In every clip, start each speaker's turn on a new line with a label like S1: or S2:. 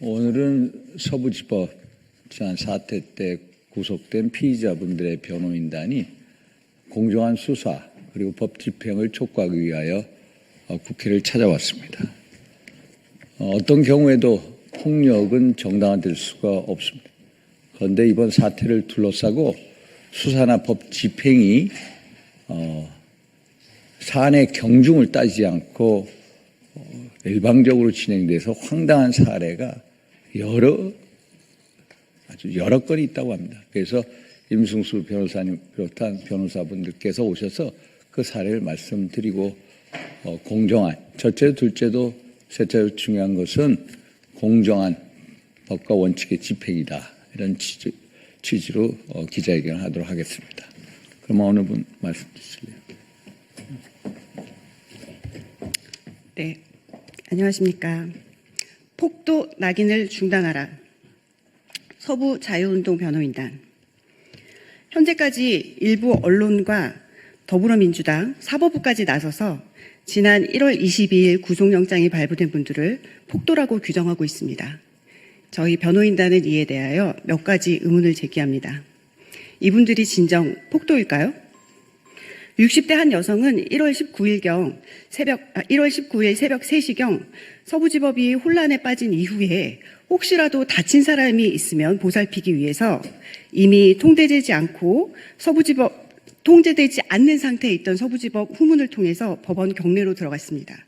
S1: 오늘은 서부지법 지난 사태 때 구속된 피의자분들의 변호인단이 공정한 수사 그리고 법 집행을 촉구하기 위하여 국회를 찾아왔습니다. 어떤 경우에도 폭력은 정당화될 수가 없습니다. 그런데 이번 사태를 둘러싸고 수사나 법 집행이 사안의 경중을 따지지 않고 일방적으로 진행돼서 황당한 사례가 아주 여러 건이 있다고 합니다. 그래서 임승수 변호사님 비롯한 변호사분들께서 오셔서 그 사례를 말씀드리고 공정한, 첫째도 둘째도 셋째로 중요한 것은 공정한 법과 원칙의 집행이다. 이런 취지로 기자회견을 하도록 하겠습니다. 그럼 어느 분 말씀 주실래요?
S2: 네, 안녕하십니까. 폭도 낙인을 중단하라. 서부 자유운동 변호인단. 현재까지 일부 언론과 더불어민주당, 사법부까지 나서서 지난 1월 22일 구속영장이 발부된 분들을 폭도라고 규정하고 있습니다. 저희 변호인단은 이에 대하여 몇 가지 의문을 제기합니다. 이분들이 진정 폭도일까요? 60대 한 여성은 1월 19일 새벽 3시경 서부지법이 혼란에 빠진 이후에 혹시라도 다친 사람이 있으면 보살피기 위해서 이미 통제되지 않는 상태에 있던 서부지법 후문을 통해서 법원 경내로 들어갔습니다.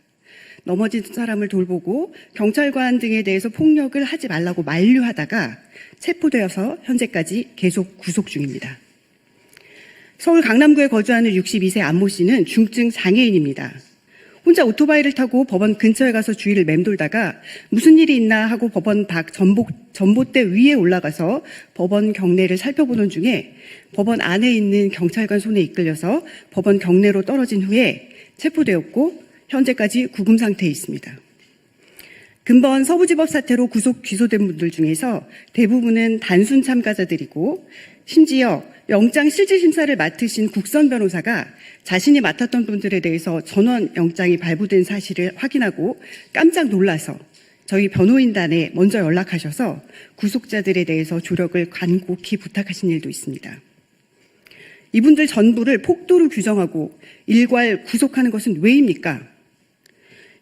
S2: 넘어진 사람을 돌보고 경찰관 등에 대해서 폭력을 하지 말라고 만류하다가 체포되어서 현재까지 계속 구속 중입니다. 서울 강남구에 거주하는 62세 안모 씨는 중증 장애인입니다. 혼자 오토바이를 타고 법원 근처에 가서 주위를 맴돌다가 무슨 일이 있나 하고 법원 밖 전봇대 위에 올라가서 법원 경내를 살펴보는 중에 법원 안에 있는 경찰관 손에 이끌려서 법원 경내로 떨어진 후에 체포되었고 현재까지 구금 상태에 있습니다. 근본 서부지법 사태로 구속 기소된 분들 중에서 대부분은 단순 참가자들이고 심지어 영장 실질심사를 맡으신 국선 변호사가 자신이 맡았던 분들에 대해서 전원 영장이 발부된 사실을 확인하고 깜짝 놀라서 저희 변호인단에 먼저 연락하셔서 구속자들에 대해서 조력을 간곡히 부탁하신 일도 있습니다. 이분들 전부를 폭도로 규정하고 일괄 구속하는 것은 왜입니까?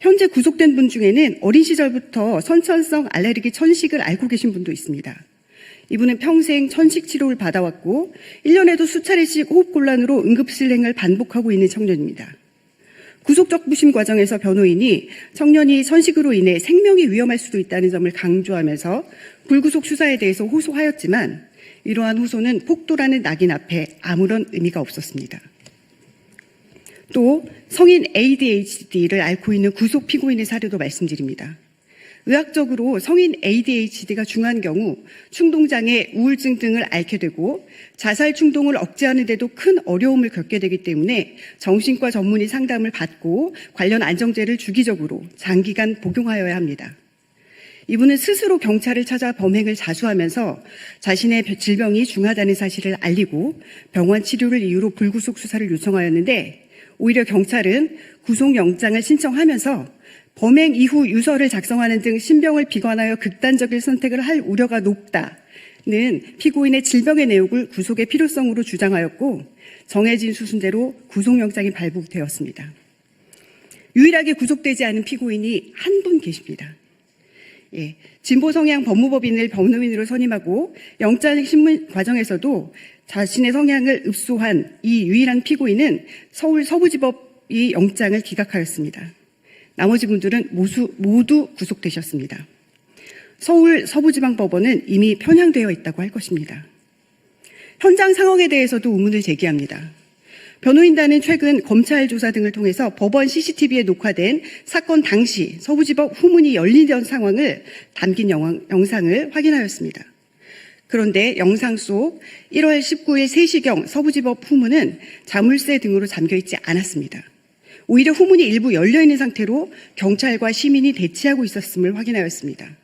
S2: 현재 구속된 분 중에는 어린 시절부터 선천성 알레르기 천식을 앓고 계신 분도 있습니다. 이분은 평생 천식 치료를 받아왔고 1년에도 수차례씩 호흡곤란으로 응급실행을 반복하고 있는 청년입니다. 구속적 부심 과정에서 변호인이 청년이 천식으로 인해 생명이 위험할 수도 있다는 점을 강조하면서 불구속 수사에 대해서 호소하였지만 이러한 호소는 폭도라는 낙인 앞에 아무런 의미가 없었습니다. 또 성인 ADHD를 앓고 있는 구속 피고인의 사례도 말씀드립니다. 의학적으로 성인 ADHD가 중한 경우 충동장애, 우울증 등을 앓게 되고 자살 충동을 억제하는 데도 큰 어려움을 겪게 되기 때문에 정신과 전문의 상담을 받고 관련 안정제를 주기적으로 장기간 복용하여야 합니다. 이분은 스스로 경찰을 찾아 범행을 자수하면서 자신의 질병이 중하다는 사실을 알리고 병원 치료를 이유로 불구속 수사를 요청하였는데 오히려 경찰은 구속영장을 신청하면서 범행 이후 유서를 작성하는 등 신병을 비관하여 극단적인 선택을 할 우려가 높다는 피고인의 질병의 내용을 구속의 필요성으로 주장하였고 정해진 수순대로 구속영장이 발부되었습니다. 유일하게 구속되지 않은 피고인이 한 분 계십니다. 진보 성향 법무법인을 변호인으로 선임하고 영장 신문 과정에서도 자신의 성향을 읍소한 이 유일한 피고인은 서울 서부지법이 영장을 기각하였습니다. 나머지 분들은 모두 구속되셨습니다. 서울 서부지방법원은 이미 편향되어 있다고 할 것입니다. 현장 상황에 대해서도 의문을 제기합니다. 변호인단은 최근 검찰 조사 등을 통해서 법원 CCTV에 녹화된 사건 당시 서부지법 후문이 열리던 상황을 담긴 영상을 확인하였습니다. 그런데 영상 속 1월 19일 3시경 서부지법 후문은 자물쇠 등으로 잠겨있지 않았습니다. 오히려 후문이 일부 열려있는 상태로 경찰과 시민이 대치하고 있었음을 확인하였습니다.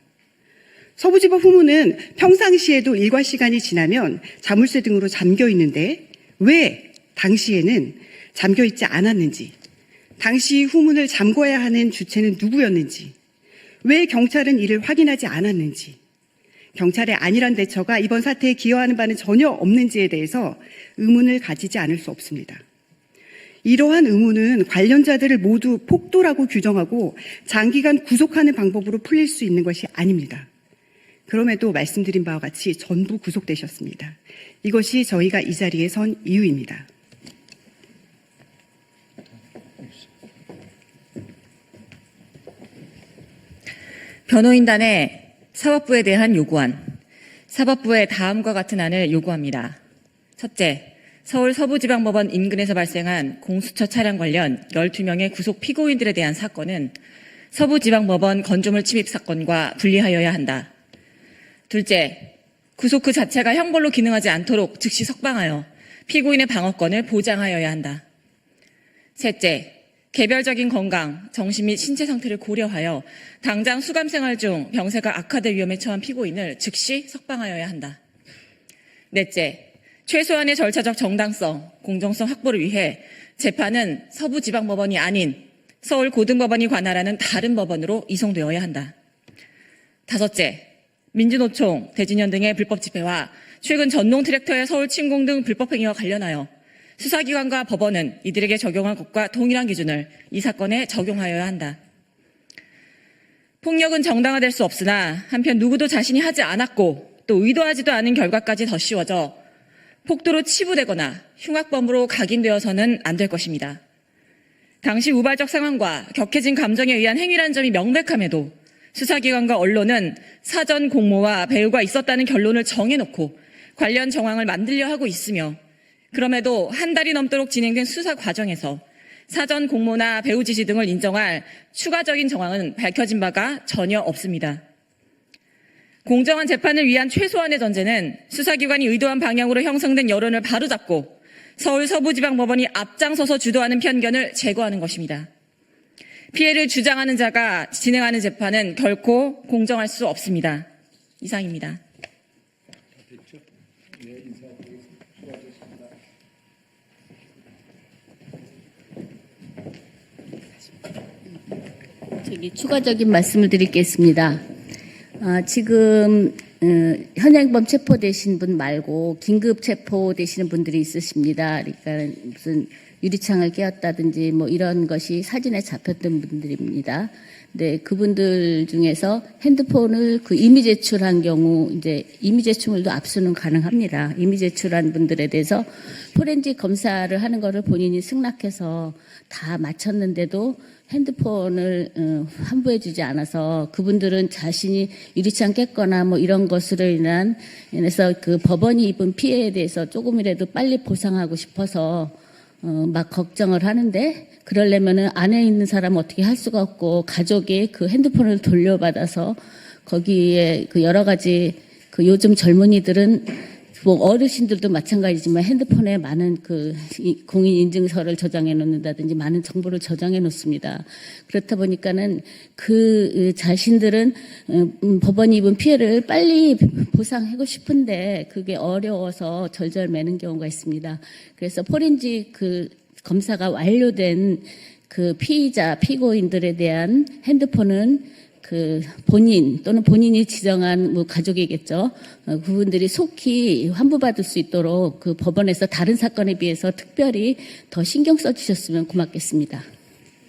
S2: 서부지법 후문은 평상시에도 일과 시간이 지나면 자물쇠 등으로 잠겨있는데 왜 당시에는 잠겨있지 않았는지, 당시 후문을 잠궈야 하는 주체는 누구였는지, 왜 경찰은 이를 확인하지 않았는지, 경찰의 안일한 대처가 이번 사태에 기여하는 바는 전혀 없는지에 대해서 의문을 가지지 않을 수 없습니다. 이러한 의문은 관련자들을 모두 폭도라고 규정하고 장기간 구속하는 방법으로 풀릴 수 있는 것이 아닙니다. 그럼에도 말씀드린 바와 같이 전부 구속되셨습니다. 이것이 저희가 이 자리에 선 이유입니다.
S3: 변호인단의 사법부에 대한 요구안. 사법부에 다음과 같은 안을 요구합니다. 첫째, 서울 서부지방법원 인근에서 발생한 공수처 차량 관련 12명의 구속 피고인들에 대한 사건은 서부지방법원 건조물 침입 사건과 분리하여야 한다. 둘째, 구속 그 자체가 형벌로 기능하지 않도록 즉시 석방하여 피고인의 방어권을 보장하여야 한다. 셋째, 개별적인 건강, 정신 및 신체 상태를 고려하여 당장 수감생활 중 병세가 악화될 위험에 처한 피고인을 즉시 석방하여야 한다. 넷째, 최소한의 절차적 정당성, 공정성 확보를 위해 재판은 서부지방법원이 아닌 서울고등법원이 관할하는 다른 법원으로 이송되어야 한다. 다섯째, 민주노총, 대진현 등의 불법 집회와 최근 전동 트랙터의 서울 침공 등 불법 행위와 관련하여 수사기관과 법원은 이들에게 적용한 것과 동일한 기준을 이 사건에 적용하여야 한다. 폭력은 정당화될 수 없으나 한편 누구도 자신이 하지 않았고 또 의도하지도 않은 결과까지 더 씌워져 폭도로 치부되거나 흉악범으로 각인되어서는 안 될 것입니다. 당시 우발적 상황과 격해진 감정에 의한 행위라는 점이 명백함에도 수사기관과 언론은 사전 공모와 배후가 있었다는 결론을 정해놓고 관련 정황을 만들려 하고 있으며 그럼에도 한 달이 넘도록 진행된 수사 과정에서 사전 공모나 배후 지시 등을 인정할 추가적인 정황은 밝혀진 바가 전혀 없습니다. 공정한 재판을 위한 최소한의 전제는 수사기관이 의도한 방향으로 형성된 여론을 바로잡고 서울 서부지방법원이 앞장서서 주도하는 편견을 제거하는 것입니다. 피해를 주장하는 자가 진행하는 재판은 결코 공정할 수 없습니다. 이상입니다.
S4: 추가적인 말씀을 드리겠습니다. 지금 현행범 체포되신 분 말고 긴급 체포되시는 분들이 있으십니다. 그러니까 무슨 유리창을 깨었다든지 뭐 이런 것이 사진에 잡혔던 분들입니다. 네, 그분들 중에서 핸드폰을 그 이미 제출한 경우 이제 이미 제출도 압수는 가능합니다. 이미 제출한 분들에 대해서 포렌식 검사를 하는 거를 본인이 승낙해서 다 마쳤는데도 핸드폰을 환부해주지 않아서 그분들은 자신이 유리창 깼거나 뭐 이런 것으로 인해서 그 법원이 입은 피해에 대해서 조금이라도 빨리 보상하고 싶어서 막 걱정을 하는데 그러려면은 안에 있는 사람은 어떻게 할 수가 없고 가족이 그 핸드폰을 돌려받아서 거기에 그 여러 가지 그 요즘 젊은이들은 뭐 어르신들도 마찬가지지만 핸드폰에 많은 그 공인 인증서를 저장해 놓는다든지 많은 정보를 저장해 놓습니다. 그렇다 보니까는 그 자신들은 법원이 입은 피해를 빨리 보상하고 싶은데 그게 어려워서 절절매는 경우가 있습니다. 그래서 포렌식 그 검사가 완료된 그 피의자, 피고인들에 대한 핸드폰은 그 본인 또는 본인이 지정한 뭐 가족이겠죠. 그분들이 속히 환부받을 수 있도록 그 법원에서 다른 사건에 비해서 특별히 더 신경 써주셨으면 고맙겠습니다.